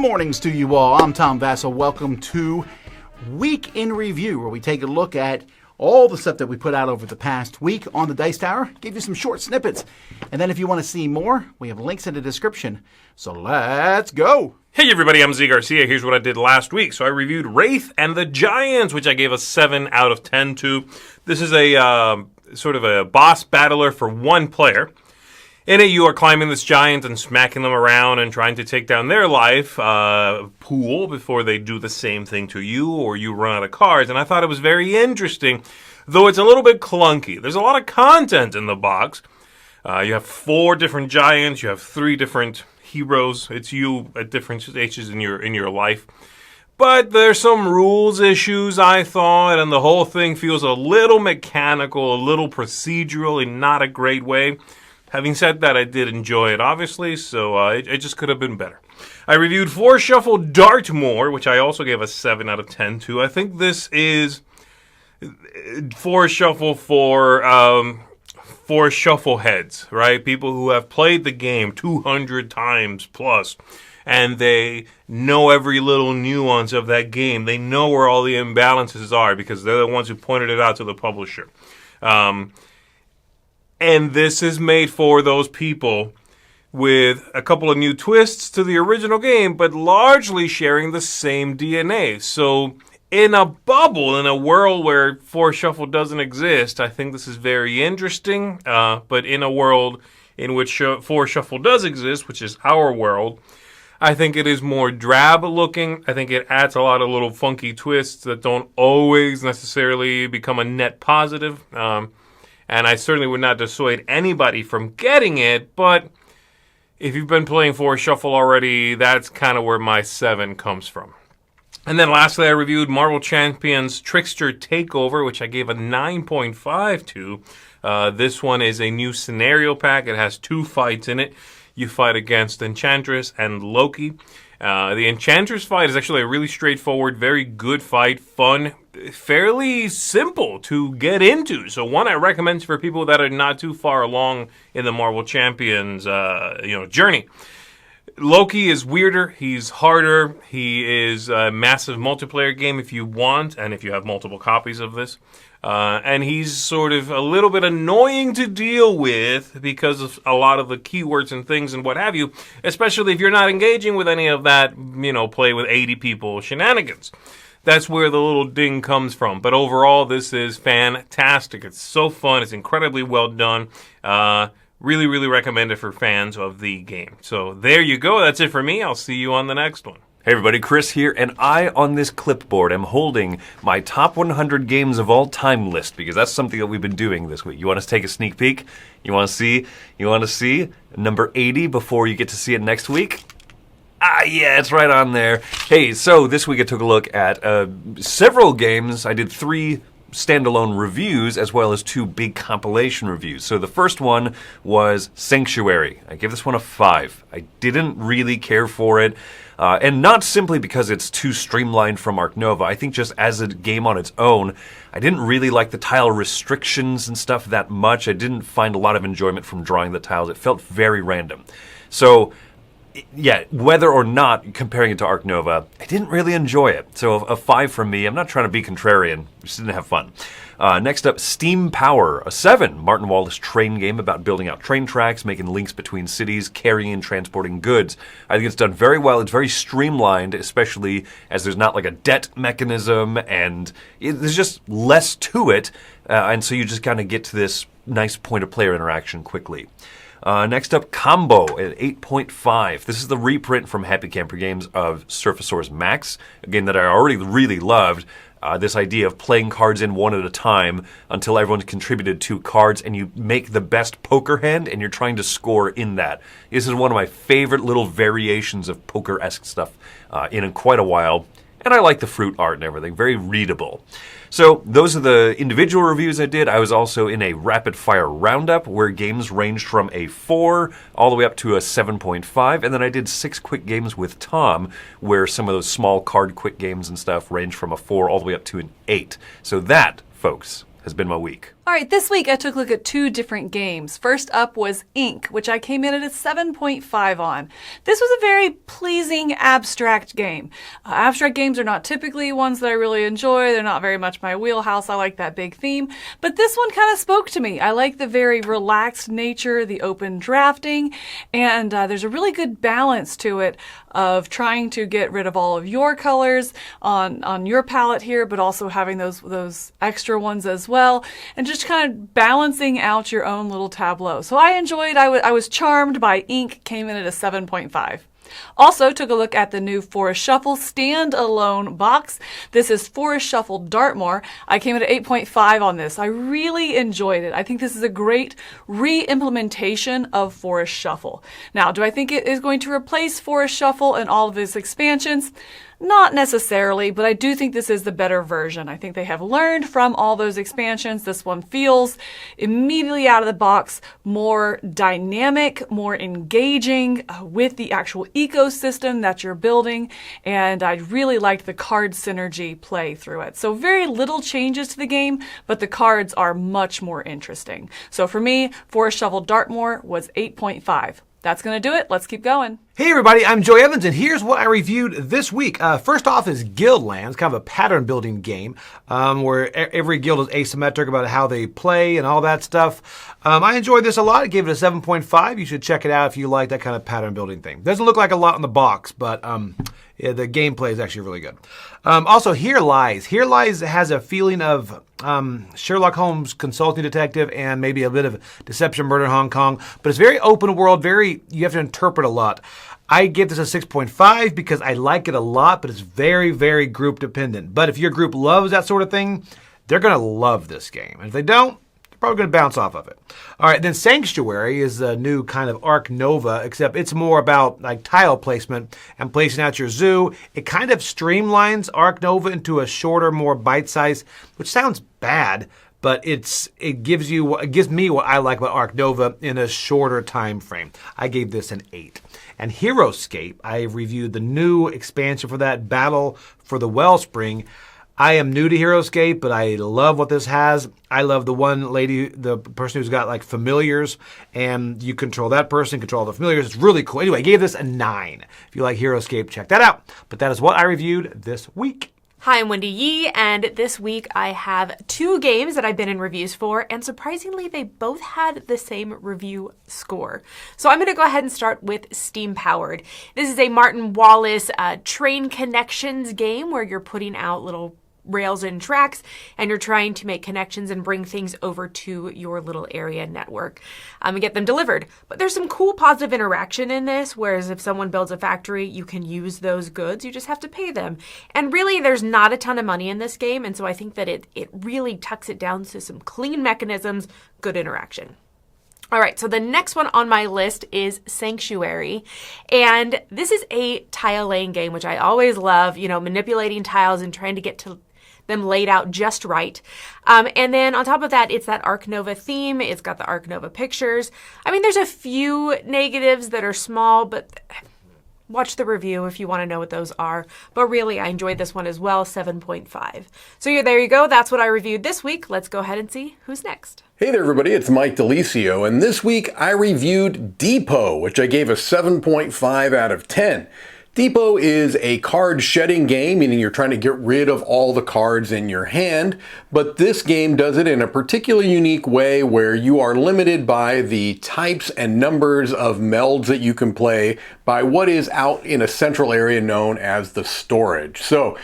mornings to you all. I'm Tom Vassel. Welcome to Week in Review, where we take a look at all the stuff that we put out over the past week on the Dice Tower. Give you some short snippets. And then if you want to see more, we have links in the description. So let's go. Hey everybody, I'm Garcia. Here's what I did last week. So I reviewed Wraith and the Giants, which I gave a 7 out of 10 to. This is a sort of a boss battler for one player. In it, you are climbing this giant and smacking them around and trying to take down their life pool before they do the same thing to you or you run out of cards. And I thought it was very interesting, though it's a little bit clunky. There's a lot of content in the box. You have 4 different giants. You have 3 different heroes. It's you at different stages in your life. But there's some rules issues, I thought, and the whole thing feels a little mechanical, a little procedural in not a great way. Having said that, I did enjoy it, obviously, so it just could have been better. I reviewed 4 Shuffle Dartmoor, which I also gave a 7 out of 10 to. I think this is 4 Shuffle for 4 Shuffle heads, right? People who have played the game 200 times plus, and they know every little nuance of that game. They know where all the imbalances are because they're the ones who pointed it out to the publisher. And this is made for those people with a couple of new twists to the original game, but largely sharing the same DNA. So in a bubble, in a world where 4 Shuffle doesn't exist, I think this is very interesting. But in a world in which 4 Shuffle does exist, which is our world, I think it is more drab looking. I think it adds a lot of little funky twists that don't always necessarily become a net positive. And I certainly would not dissuade anybody from getting it, but if you've been playing 4 Shuffle already, that's kind of where my 7 comes from. And then lastly, I reviewed Marvel Champions Trickster Takeover, which I gave a 9.5 to. This one is a new scenario pack. It has 2 fights in it. You fight against Enchantress and Loki. The Enchantress fight is actually a really straightforward, very good fight, fun, fairly simple to get into. So one I recommend for people that are not too far along in the Marvel Champions journey. Loki is weirder, he's harder, he is a massive multiplayer game if you want, and if you have multiple copies of this. And he's sort of a little bit annoying to deal with because of a lot of the keywords and things and what have you, especially if you're not engaging with any of that, play with 80 people shenanigans. That's where the little ding comes from. But overall, this is fantastic. It's so fun. It's incredibly well done. Really, really recommend it for fans of the game. So there you go. That's it for me. I'll see you on the next one. Hey everybody, Chris here, and I, on this clipboard, am holding my top 100 games of all time list, because that's something that we've been doing this week. You want to take a sneak peek? You want to see number 80 before you get to see it next week? Yeah, it's right on there. Hey, so this week I took a look at several games. I did 3 standalone reviews as well as 2 big compilation reviews. So the first one was Sanctuary. I gave this one a 5. I didn't really care for it. And not simply because it's too streamlined from Arc Nova. I think just as a game on its own, I didn't really like the tile restrictions and stuff that much. I didn't find a lot of enjoyment from drawing the tiles. It felt very random. So, yeah, whether or not comparing it to Arc Nova, I didn't really enjoy it. So a 5 from me. I'm not trying to be contrarian. Just didn't have fun. Next up, Steam Power, a 7. Martin Wallace train game about building out train tracks, making links between cities, carrying and transporting goods. I think it's done very well. It's very streamlined, especially as there's not like a debt mechanism, and there's just less to it. And so you just kind of get to this nice point-of-player interaction quickly. Next up, Combo at 8.5. This is the reprint from Happy Camper Games of Surfasaurus Max, a game that I already really loved. This idea of playing cards in one at a time until everyone's contributed 2 cards and you make the best poker hand and you're trying to score in that. This is one of my favorite little variations of poker-esque stuff in quite a while. And I like the fruit art and everything. Very readable. So those are the individual reviews I did. I was also in a rapid-fire roundup where games ranged from a 4 all the way up to a 7.5. And then I did 6 quick games with Tom where some of those small card quick games and stuff ranged from a 4 all the way up to an 8. So that, folks, has been my week. All right, this week I took a look at 2 different games. First up was Ink, which I came in at a 7.5 on. This was a very pleasing abstract game. Abstract games are not typically ones that I really enjoy. They're not very much my wheelhouse. I like that big theme. But this one kind of spoke to me. I like the very relaxed nature, the open drafting, and there's a really good balance to it of trying to get rid of all of your colors on your palette here, but also having those extra ones as well, and just kind of balancing out your own little tableau. So I enjoyed, I was charmed by Ink, came in at a 7.5. Also took a look at the new Forest Shuffle standalone box. This is Forest Shuffle Dartmoor. I came in at 8.5 on this. I really enjoyed it. I think this is a great re-implementation of Forest Shuffle. Now, do I think it is going to replace Forest Shuffle and all of its expansions? Not necessarily, but I do think this is the better version. I think they have learned from all those expansions. This one feels immediately out of the box more dynamic, more engaging with the actual ecosystem that you're building, and I really liked the card synergy play through it. So very little changes to the game, but the cards are much more interesting. So for me, Forest Shuffle Dartmoor was 8.5. That's going to do it. Let's keep going. Hey everybody, I'm Joey Evans, and here's what I reviewed this week. First off is Guildlands, kind of a pattern building game where every guild is asymmetric about how they play and all that stuff. I enjoyed this a lot. I gave it a 7.5. You should check it out if you like that kind of pattern building thing. Doesn't look like a lot in the box, but yeah, the gameplay is actually really good. Also, Here Lies. Here Lies has a feeling of Sherlock Holmes consulting detective and maybe a bit of Deception Murder in Hong Kong, but it's very open world, you have to interpret a lot. I give this a 6.5 because I like it a lot, but it's very, very group dependent. But if your group loves that sort of thing, they're going to love this game. And if they don't, they're probably going to bounce off of it. All right, then Sanctuary is a new kind of Arc Nova, except it's more about like tile placement and placing out your zoo. It kind of streamlines Arc Nova into a shorter, more bite-sized, which sounds bad, but it gives me what I like about Arc Nova in a shorter time frame. I gave this an 8. And Heroescape, I reviewed the new expansion for that, Battle for the Wellspring. I am new to Heroescape, but I love what this has. I love the one lady, the person who's got like familiars, and you control that person, control the familiars. It's really cool. Anyway, I gave this a 9. If you like Heroescape, check that out. But that is what I reviewed this week. Hi, I'm Wendy Ye, and this week I have 2 games that I've been in reviews for, and surprisingly, they both had the same review score. So I'm going to go ahead and start with Steam Powered. This is a Martin Wallace train connections game where you're putting out little rails and tracks, and you're trying to make connections and bring things over to your little area network and get them delivered. But there's some cool positive interaction in this, whereas if someone builds a factory, you can use those goods, you just have to pay them. And really, there's not a ton of money in this game, and so I think that it really tucks it down to some clean mechanisms, good interaction. All right, so the next one on my list is Sanctuary, and this is a tile laying game, which I always love, manipulating tiles and trying to get to them laid out just right. And then on top of that, it's that Arc Nova theme. It's got the Arc Nova pictures. I mean, there's a few negatives that are small, but watch the review if you want to know what those are. But really, I enjoyed this one as well, 7.5. So yeah, there you go. That's what I reviewed this week. Let's go ahead and see who's next. Hey there everybody, it's Mike Delisio, and this week I reviewed Depot, which I gave a 7.5 out of 10. Depot is a card shedding game, meaning you're trying to get rid of all the cards in your hand, but this game does it in a particularly unique way where you are limited by the types and numbers of melds that you can play by what is out in a central area known as the storage. So,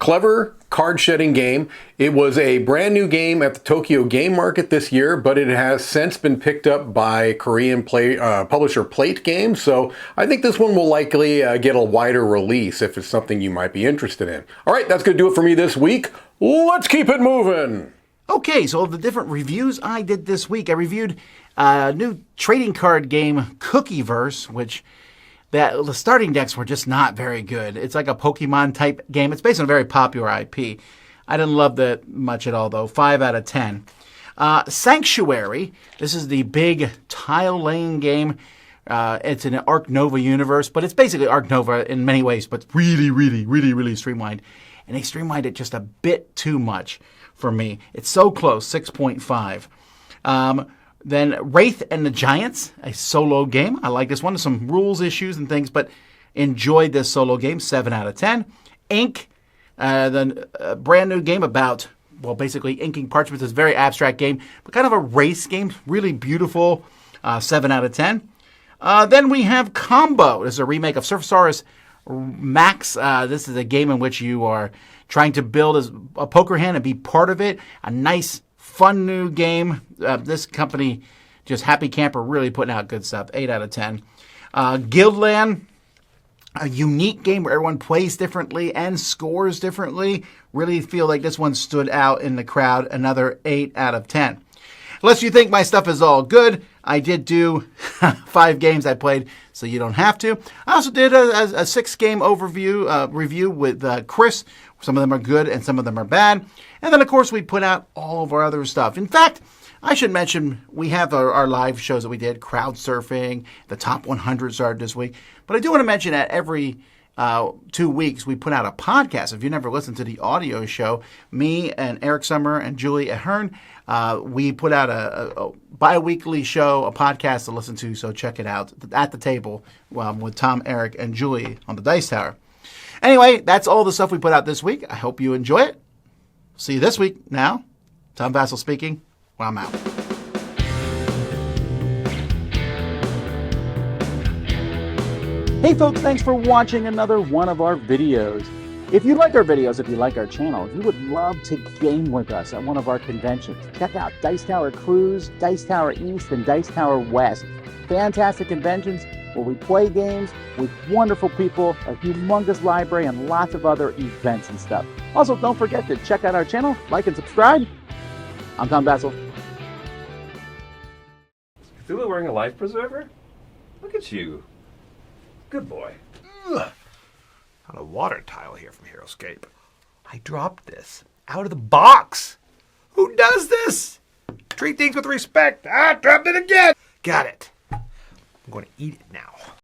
clever card shedding game. It was a brand new game at the Tokyo Game Market this year, but it has since been picked up by Korean publisher Plate Games. So I think this one will likely get a wider release if it's something you might be interested in. All right, that's going to do it for me this week. Let's keep it moving. Okay, so of the different reviews I did this week, I reviewed a new trading card game, Cookieverse, which the starting decks were just not very good. It's like a Pokemon type game. It's based on a very popular IP. I didn't love that much at all, though. 5 out of 10. Sanctuary. This is the big tile laying game. It's in an Arc Nova universe, but it's basically Arc Nova in many ways, but really, really, really, really streamlined. and they streamlined it just a bit too much for me. It's so close, 6.5. Then Wraith and the Giants, a solo game. I like this one. There's some rules issues and things, but enjoyed this solo game, 7 out of 10. Ink, the brand new game about, well, basically inking parchments. It's a very abstract game, but kind of a race game. Really beautiful, 7 out of 10. Then we have Combo. This is a remake of Surfasaurus Max. This is a game in which you are trying to build a poker hand and be part of it. A nice, fun new game. This company, just Happy Camper, really putting out good stuff. 8 out of 10. Guildland, a unique game where everyone plays differently and scores differently. Really feel like this one stood out in the crowd. Another 8 out of 10. Unless you think my stuff is all good, I did do 5 games I played, so you don't have to. I also did a 6-game overview review with Chris. Some of them are good and some of them are bad. And then, of course, we put out all of our other stuff. In fact, I should mention we have our live shows that we did, crowd surfing, the top 100 started this week. But I do want to mention that every 2 weeks we put out a podcast. If you never listened to the audio show, me and Eric Summer and Julie Ahern, we put out a bi-weekly show, a podcast to listen to, so check it out, At the Table with Tom, Eric, and Julie on the Dice Tower. Anyway, that's all the stuff we put out this week. I hope you enjoy it. See you this week. Now, Tom Vassel speaking. Well, I'm out. Hey folks, thanks for watching another one of our videos. If you like our videos, if you like our channel, if you would love to game with us at one of our conventions, check out Dice Tower Cruise, Dice Tower East, and Dice Tower West. Fantastic conventions where we play games with wonderful people, a humongous library, and lots of other events and stuff. Also, don't forget to check out our channel, like and subscribe. I'm Tom Vassel. Cthulhu wearing a life preserver? Look at you. Good boy. Ugh. Found a water tile here from HeroScape. I dropped this out of the box. Who does this? Treat things with respect. Dropped it again. Got it. I'm going to eat it now.